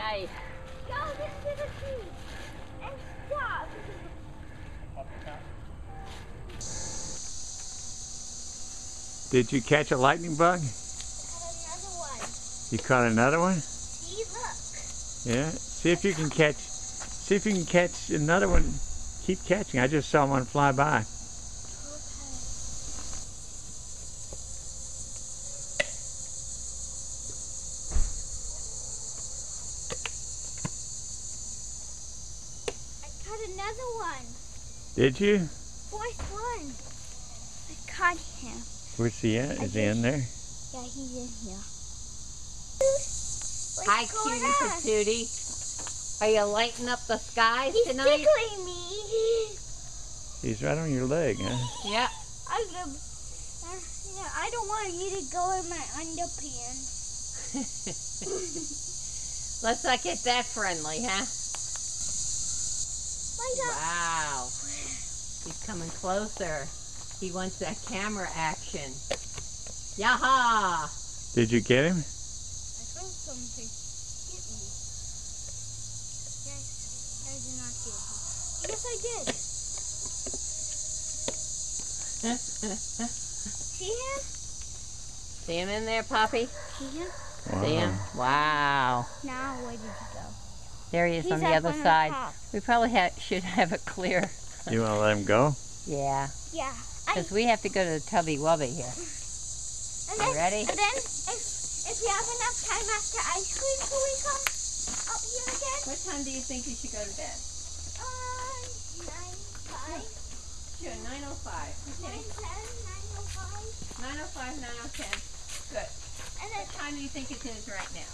ay. Go into the tree and stop. Did you catch a lightning bug? Another one. You caught another one? See, look. Yeah. See if you can catch another one. Keep catching. I just saw one fly by. Okay. I caught another one. Did you? Fourth one. I caught him. Where's he at? Is he in there? Yeah, he's in here. Hi, cutie patootie. Are you lighting up the skies He's tonight? tickling me. He's right on your leg, huh? Yeah. I don't want you to go in my underpants. Let's not get that friendly, huh? Light up. Wow. He's coming closer. He wants that camera action. Yaha! Did you get him? I felt something hit me. Yes, I did not get him. Yes, I did. See him? See him in there, Poppy? See him? Wow. See him? Wow. Now where did he go? There he is He's on the up other on the side. top. We probably should have it clear. You want to let him go? Yeah. Yeah. Because we have to go to the Tubby Wubby here. And then, You ready? And then, if we have enough time after ice cream, can we come up here again? What time do you think you should go to bed? 9:05. Sure, 9:05. Okay. 9:10, 9:05. 9:05, 9:10. Good. And then, What time do you think it is right now?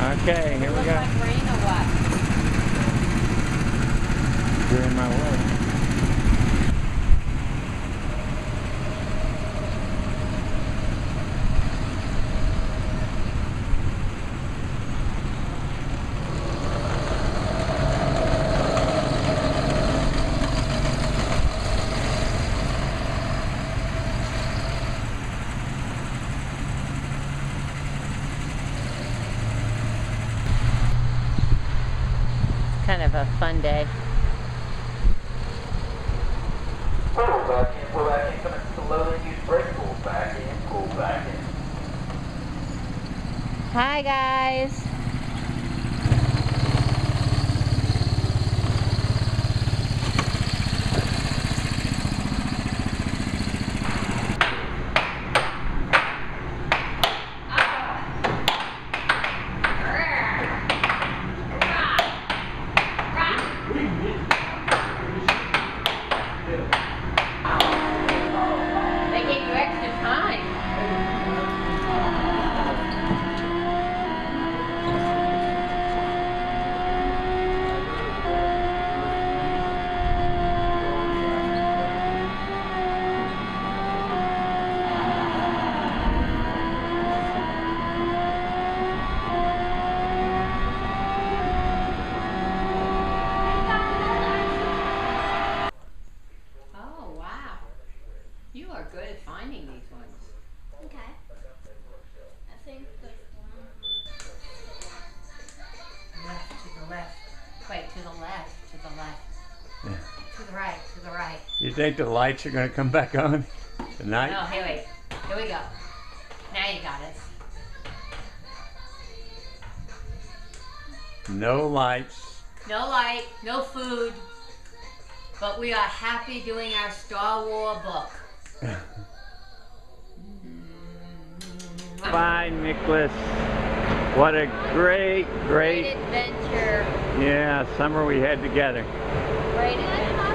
Okay, here we Look go. like rain or what? You're in my way. Kind of a fun day. Pull back in, come in slowly, use brake, pull back in, pull back in. Hi guys. They gave you extra time. Oh, wow. You are good at finding these ones. okay. I think the Left, to the left. Wait, to the left, to the left. Yeah. To the right, to the right. You think the lights are going to come back on tonight? No, here we go. Now you got it. No lights. No light, no food, but we are happy doing our Star Wars book. Fine, Nicholas. What a great Great adventure. yeah, summer we had together. Great adventure.